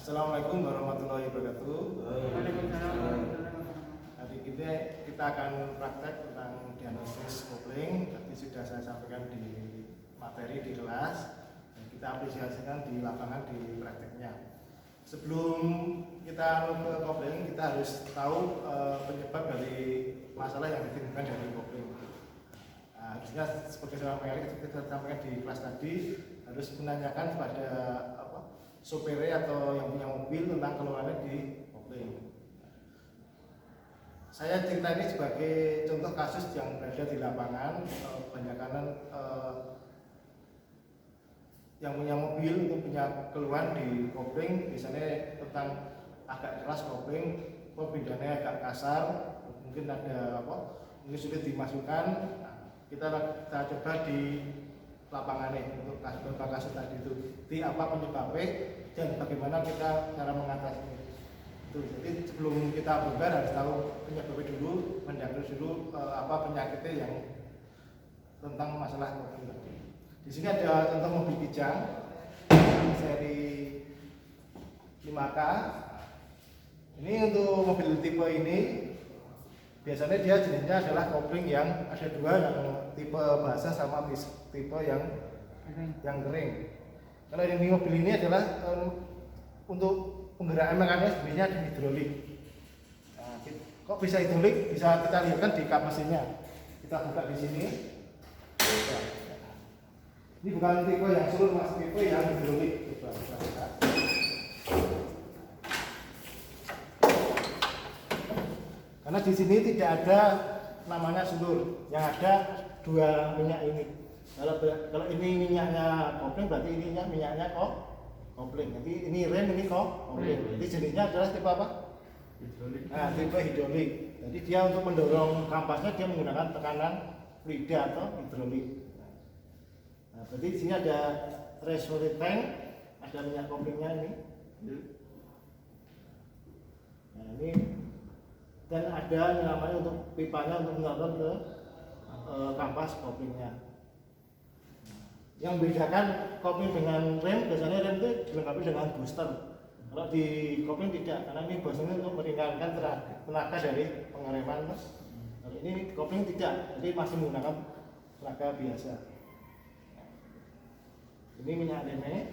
Assalamualaikum warahmatullahi wabarakatuh. Hari ini kita akan praktek tentang diagnosis kopling. Tadi sudah saya sampaikan di materi di kelas. Dan kita aplikasikan di lapangan di prakteknya. Sebelum kita ke kopling, kita harus tahu penyebab dari masalah yang ditimbulkan dari kopling. Nah, harusnya seperti kita sampaikan di kelas tadi, harus menanyakan kepada sopir atau yang punya mobil tentang keluhannya di kopling. Saya cerita ini sebagai contoh kasus yang berada di lapangan. Kebanyakan yang punya mobil itu punya keluhan di kopling, misalnya tentang agak keras kopling, pembindaannya agak kasar, mungkin ada mungkin sulit dimasukkan. Kita coba di lapangan untuk beberapa kasus tadi itu, di apa penyebabnya dan bagaimana kita cara mengatasinya. Itu. Jadi sebelum kita bongkar harus tahu penyebabnya dulu, mendiagnosis dulu apa penyakitnya yang tentang masalah kopling tadi. Di sini ada contoh mobil Kijang seri 5K. Ini untuk mobil tipe ini biasanya dia jenisnya adalah kopling yang ada dua, yang tipe basah sama tipe yang kering. Kalau ini mobil ini adalah untuk penggerak mekaniknya sebenarnya di hidrolik. Nah, kok bisa hidrolik? Bisa kita lihatkan di kap mesinnya. Kita buka di sini. Ini bukan tipe yang sulur, mas, tipe yang hidrolik. Coba kita buka. Karena di sini tidak ada namanya sulur, yang ada dua minyak ini. Kalau ini minyaknya kopling, berarti ini minyaknya kopling. Jadi ini rem, ini kopling. Jadi jenisnya adalah tipe apa? Hidrolik. Nah, tipe hidrolik. Jadi dia untuk mendorong kampasnya dia menggunakan tekanan fluida atau hidrolik. Nah, berarti di sini ada reservoir tank, ada minyak koplingnya ini. Nah, ini dan ada yang namanya untuk pipanya untuk mengalir ke kampas koplingnya. Yang membedakan kopling dengan rem, biasanya rem itu dilengkapi dengan booster. Kalau di kopling tidak, karena ini booster untuk meringankan tenaga dari pengereman. Kalau ini kopling tidak, jadi masih menggunakan tenaga biasa. Ini minyak remnya.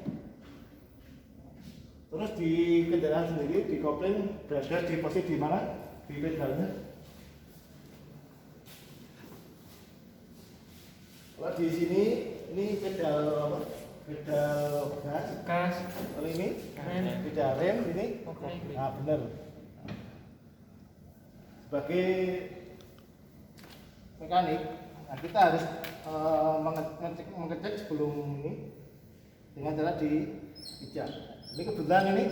Terus di kendaraan sendiri di kopling berada di posisi di mana? Di pedalnya. Kalau di sini ini pedal gas. Kalau ini pedal rem ini. Nah, benar. Sebagai mekanik, nah kita harus mengecek sebelum ini dengan cara dipijak. Ini kebetulan ini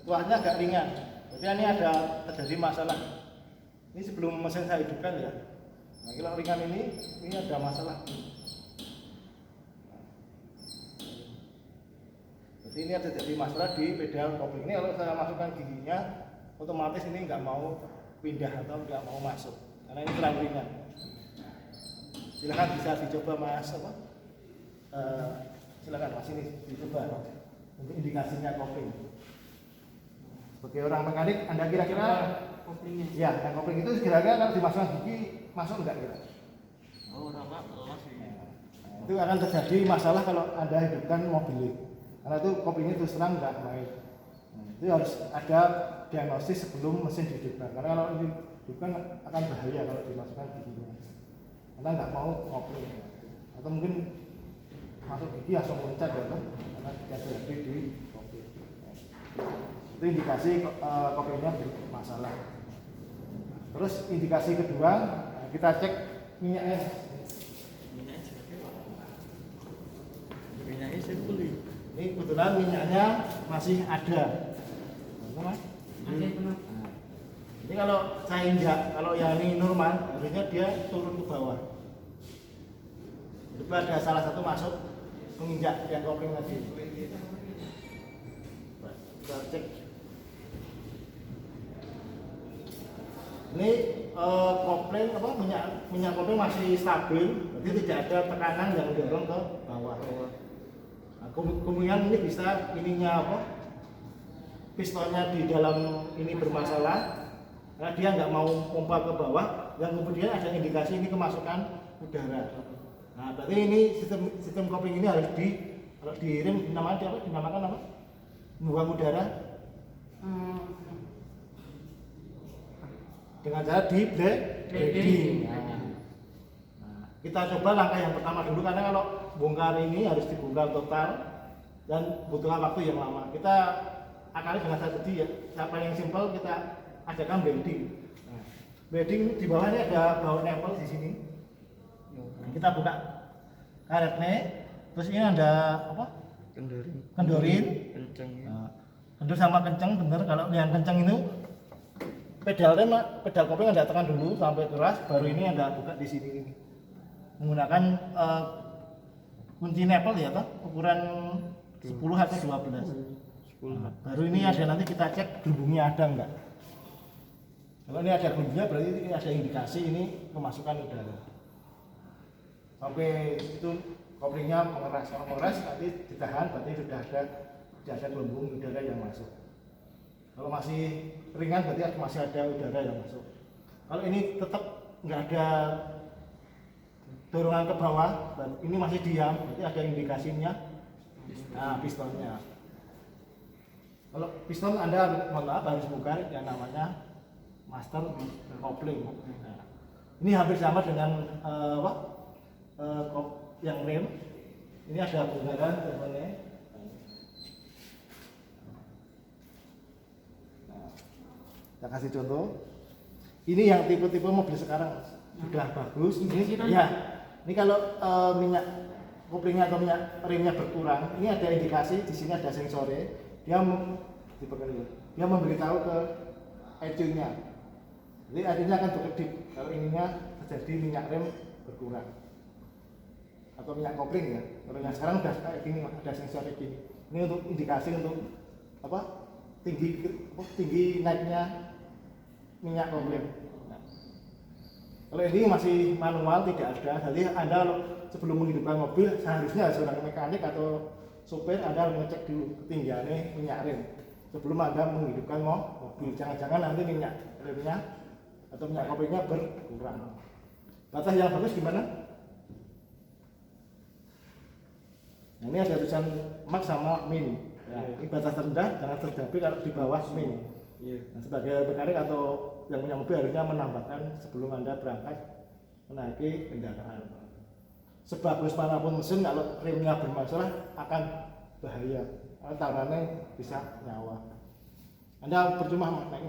tuahnya agak ringan. Jadi ini ada terjadi masalah. Ini sebelum mesin saya hidupkan ya. Nah, kalau ringan ini ada masalah. Jadi ini ada terjadi masalah di pedal kopling. Ini kalau saya masukkan giginya, otomatis ini nggak mau pindah atau nggak mau masuk, karena ini terlalu ringan. Silakan bisa dicoba mas silakan mas ini dicoba untuk indikasinya kopling. Sebagai orang mekanik, Anda kira-kira koplingnya? Ya, yang kopling itu kira-kira kalau dimasukkan gigi masuk enggak kira? Oh, rapat sih. Itu akan terjadi masalah kalau Anda hidupkan mobil. Karena itu koplingnya terus terang enggak main. Itu harus ada diagnosis sebelum mesin dihidupkan. Karena kalau ini dihidupkan akan bahaya kalau dimasukkan giginya. Karena enggak mau kopling. Atau mungkin masuk gigi langsung loncat ya kan? Karena tidak terjadi di kopling. Itu indikasi koplingnya bermasalah. Terus indikasi kedua, kita cek minyaknya. Minyaknya saya beli. Ini kebetulan minyaknya masih ada. Mas? Ini kalau saya injak, kalau yang ini normal, harusnya dia turun ke bawah. Coba ada salah satu masuk menginjak yang kopling tadi. Kita cek. Ini kopling minyak kopling masih stabil, jadi tidak ada tekanan yang mendorong ke bawah. Nah, kemungkinan ini bisa ininya pistonnya di dalam ini bermasalah, karena dia nggak mau pompa ke bawah, dan kemudian ada indikasi ini kemasukan udara. Nah, berarti ini sistem kopling ini harus kalau direm dinamakan apa? Membuang udara dengan cara di bleeding. Nah, kita coba langkah yang pertama dulu, karena kalau bongkar ini harus dibongkar total dan butuh waktu yang lama. Kita akali dengan strategi ya, siapa yang simpel kita adakan bleeding. Nah, bleeding di bawah ini ada baut nempel di sini. Kita buka karetnya, terus ini ada apa? Kendorin. Kenceng. Nah, kendur sama kenceng, bener. Kalau yang kenceng itu pedal kopling Anda tekan dulu sampai keras, baru ini Anda buka di sini ini. Menggunakan kunci nempel ya toh, ukuran 10 atau 12. 10. Nah, baru ini ada, nanti kita cek gelembungnya ada enggak. Kalau ini ada gelembungnya berarti ini ada indikasi ini kemasukan udara. Sampai itu koplingnya mengeras, kalau mengeras nanti ditahan, berarti sudah ada gelembung udara yang masuk. Kalau masih ringan berarti masih ada udara yang masuk. Kalau ini tetap nggak ada dorongan ke bawah, dan ini masih diam, berarti ada indikasinya. Nah, pistonnya. Kalau piston Anda harus buka yang namanya master kopling. Nah, ini hampir sama dengan yang rem. Ini ada bongkaran temennya. Nah, kita kasih contoh. Ini yang tipe-tipe mobil sekarang sudah bagus. Ini ya. Ini kalau minyak koplingnya atau minyak remnya berkurang, ini ada indikasi di sini ada sensornya. Dia memberitahu ke ECU-nya. Jadi ECU-nya akan berkedip kalau ininya terjadi minyak rem berkurang atau minyak kopling ya. Kalau yang sekarang udah kayak gini, ada sensor kayak gini. Ini untuk indikasi untuk apa? Tinggi naiknya minyak kopling. Nah, kalau ini masih manual tidak ada. Jadi Anda sebelum menghidupkan mobil seharusnya seorang mekanik atau sopir Anda mengecek dulu ketinggiannya minyak rem sebelum Anda menghidupkan mobil. Jangan-jangan nanti minyak remnya atau minyak koplingnya berkurang. Batas yang bagus gimana? Nah, ini ada tulisan max sama min. Ya, ini batas terendah, jangan tercapai kalau di bawah min. Nah, sebagai mekanik atau yang punya mobil harusnya menambahkan sebelum Anda berangkat menaiki kendaraan. Sebagus manapun mesin, kalau remnya bermasalah akan bahaya. Taruhannya bisa nyawa. Anda percuma naik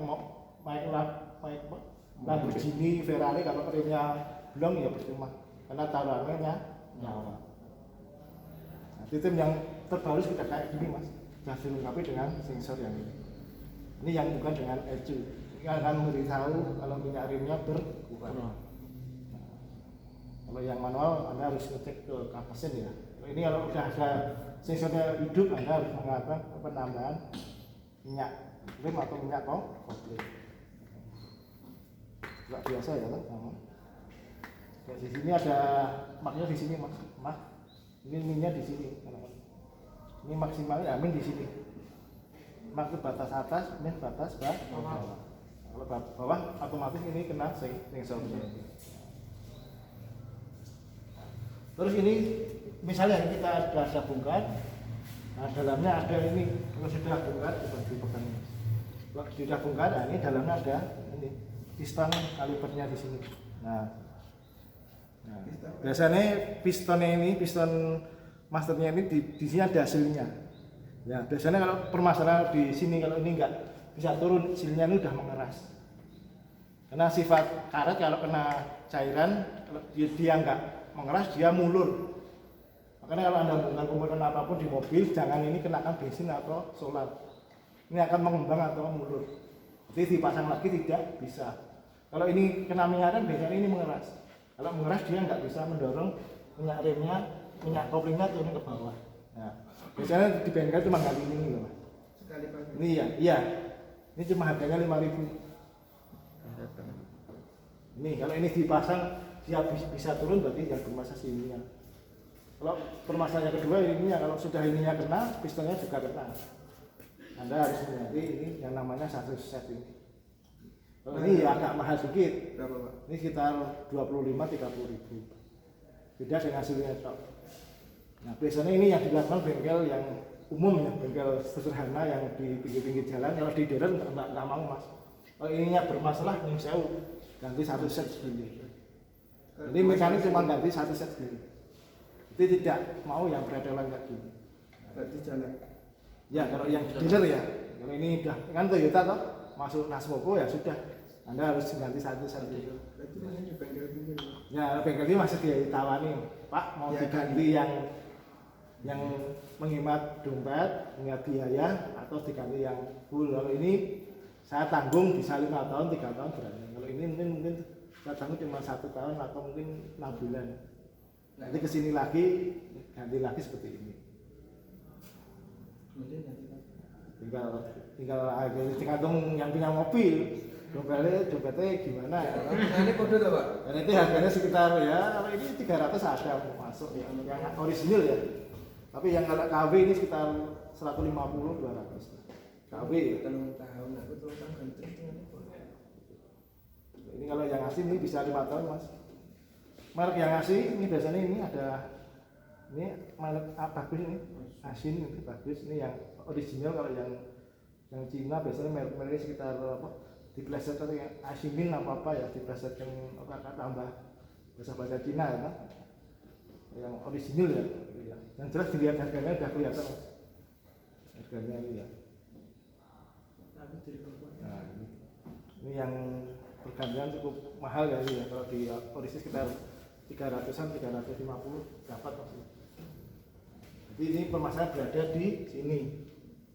Lamborghini, Ferrari, kalau remnya belum ya percuma, karena taruhannya nyawa. Nah, sistem yang terbaru sudah kayak gini mas, sudah dilengkapi dengan sensor yang ini. Ini yang bukan dengan ECU. Ini akan memberitahu kalau minyak remnya berkurang. Nah, kalau yang manual Anda harus ngecek ke kapasen ya. Ini kalau sudah ada sensornya hidup, Anda harus mengatakan penambahan minyak rem atau minyak kopling. Enggak biasa ya kan? Di sini ada maknya di sini mas. Ini minyak di sini. Ini maksimalnya min di sini. Mak itu batas atas, min batas bawah. Kalau bawah otomatis ini kena sensornya. Terus ini misalnya kita sudah bongkar, nah dalamnya ada ini. Kalau sudah bongkar coba dipegang ini. Kalau sudah bongkar, nah ini dalamnya ada ini piston kalipernya di sini. Nah biasanya pistonnya ini, piston masternya ini di sini ada silnya. Ya biasanya kalau permasalahan di sini, kalau ini enggak bisa turun, silnya ini udah mengeras. Karena sifat karet kalau kena cairan, kalau dia enggak mengeras, dia mulur. Makanya kalau Anda menggunakan komponen apapun di mobil, jangan ini kenakan bensin atau solar. Ini akan mengembang atau mulur. Jadi dipasang lagi tidak bisa. Kalau ini kena minyak rem, biasanya ini mengeras. Kalau mengeras dia nggak bisa mendorong minyak remnya, minyak koplingnya turun ke bawah. Nah, biasanya di bengkel cuma kali ini loh. Sekali pakai. Ini iya. Ini cuma harganya 5.000. Ini kalau ini dipasang dia bisa turun, berarti yang bermasalah ininya. Kalau permasalahan kedua ininya, kalau sudah ininya kena, pistonnya juga kena. Anda harus mengganti ini yang namanya satu set ini. Kalau ini ya agak mahal sedikit. Berapa Pak? Ini sekitar 25-30 ribu. Beda dengan hasilnya tok. Nah biasanya ini yang dilakukan bengkel yang umum ya, bengkel sederhana yang di pinggir-pinggir jalan. Kalau di daerah nggak mau mas. Kalau ininya bermasalah, nih saya ganti satu set segini. Jadi mekanik cuma ganti satu set segini. Jadi tidak mau yang predelan kayak gini. Berarti jalan. Ya kalau yang dealer ya, kalau ini udah kan Toyota toh masuk Nasmoko ya sudah, Anda harus ganti satu set dulu. Berarti masih di bengkel pinggir Pak? Ya bengkel ini masih ditawani, Pak mau Ya, diganti yang menghemat dompet, menghemat biaya atau diganti yang full. Kalau ini saya tanggung bisa 5 tahun, 3 tahun berani. Kalau ini mungkin saya tanggung cuma 1 tahun atau mungkin 6 bulan. Nanti kesini lagi ganti lagi seperti ini. Kemudian nanti Pak. tinggal tergantung yang punya mobil dompetnya gimana ya. Nah ini kode tuh Pak? Dan itu harganya sekitar ya kalau ini 300 ada masuk yang orisinil ya, tapi yang kalau KW ini sekitar 150-200 KW ya. Telung tahun, aku telung tahun ganti ini Ini kalau yang asli ini bisa 5 tahun mas. Merek yang asli ini biasanya ini ada ini merek bagus ini asin ini bagus, ini yang original. Kalau yang Cina biasanya merek sekitar apa diplesetkan yang asimin apa ya, diplesetkan apa tambah bahasa Cina ya kan? Yang original ya, yang jelas dilihat harganya udah kelihatan mas. Harganya ini ya. Tapi dari perempuan. Nah, ini yang pergantian cukup mahal ya, ya. Kalau di orisinil sekitar 300-an, 350 dapat maksudnya. Jadi ini permasalahan berada di sini.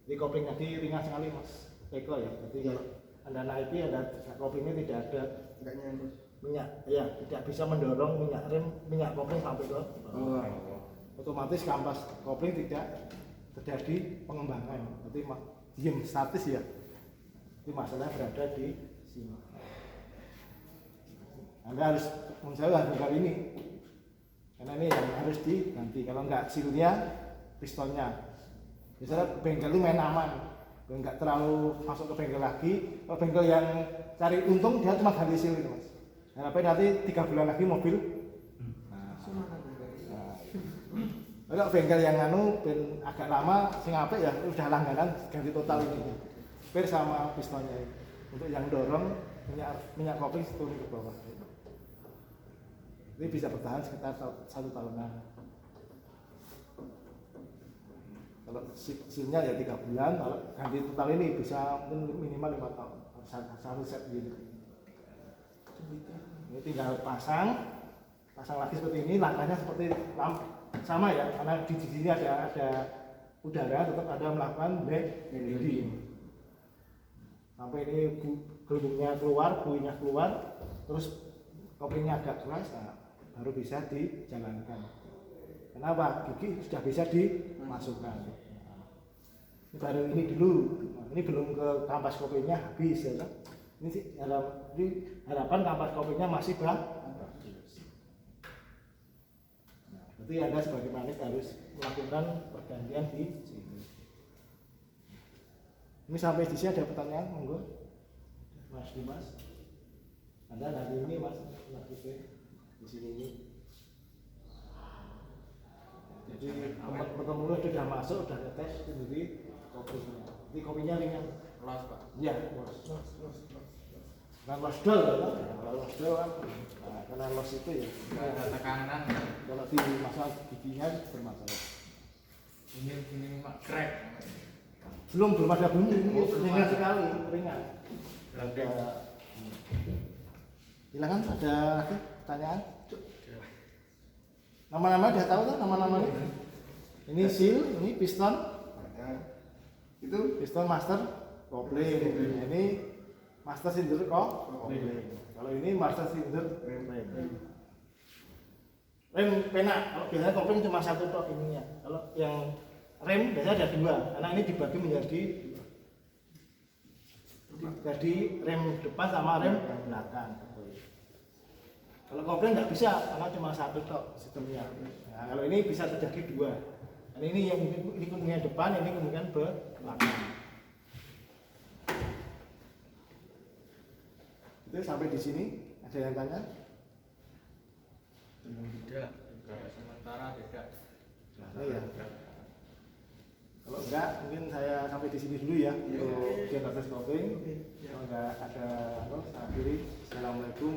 Di kopling tadi ringan sekali mas Eko ya. Jadi kalau Anda naiki ada koplingnya tidak ada Enggak nyangkut. minyak, ya tidak bisa mendorong minyak rem, minyak kopling sampai ke bawah. Otomatis kampas kopling tidak terjadi pengembangan. Berarti diam statis ya. Itu masalah berada di sini. Anda harus menjauh dari ini, karena ini yang harus diganti. Kalau enggak silnya, pistonnya. Misalnya bengkel itu main aman, enggak terlalu masuk ke bengkel lagi. Kalau bengkel yang cari untung dia cuma ganti sil itu mas. Sampai nanti 3 bulan lagi mobil. Kalau bengkel yang agak lama, sing apik ya udah langganan ganti total ini. Per sama pistonnya ini. Untuk yang dorong minyak kopling turun ke bawah. Ini bisa bertahan sekitar 1 tahunan. Kalau silnya ya 3 bulan, kalau ganti total ini bisa minimal 5 tahun. Satu set gitu. Ini tinggal pasang lagi seperti ini, langkahnya seperti sama ya, karena di sini ada udara, tetap ada melakukan back leading. Sampai ini gelembungnya keluar, buihnya keluar, terus koplingnya agak keras, nah, baru bisa dijalankan. Kenapa? Gigi sudah bisa dimasukkan. Ini baru ini dulu, ini belum ke kampas koplingnya habis ya kan? Ini sih harapan kampas koplingnya masih bagus. Nah, berarti Anda sebagai mekanik harus melakukan pergantian di sini. Ini sampai di sini ada pertanyaan, monggo, Mas Dimas. Anda dari ini Mas, di sini ini. Jadi teman-teman sudah masuk, sudah ngetes sendiri kopinya. Ini kopinya ringan. Los pak. Iya, los. Nah, los dol kan? Kalau los dol kan, nah, karena los itu ya. Ada tekanan. Kalau di masalah giginya bermasalah. Ini mak crack. Belum ada bunyi, belum ringan ada. sekali, ringan. Ada. Silakan ada lagi pertanyaan? Nama-nama udah tahu kan nama-nama ini? Ini seal, ini piston, Itu piston master kopling. Ini master cylinder kopling. Kalau ini master cylinder rem. Rem penak. Kalau biasanya kopling cuma satu tok ininya. Kalau yang rem biasanya ada 2, karena ini dibagi menjadi rem depan sama rem belakang. Kalau kopling nggak bisa, karena cuma satu tok sistemnya. Nah, kalau ini bisa terjadi 2. Dan ini yang ini kemungkinan depan, ini kemungkinan belakang. Itu sampai di sini ada yang tanya? Tidak. Sementara tidak. Nah, ya. Kalau enggak, mungkin saya sampai di sini dulu ya untuk Diagnosis Coping. Oke, ya. Kalau enggak ada, saya akhiri. Assalamualaikum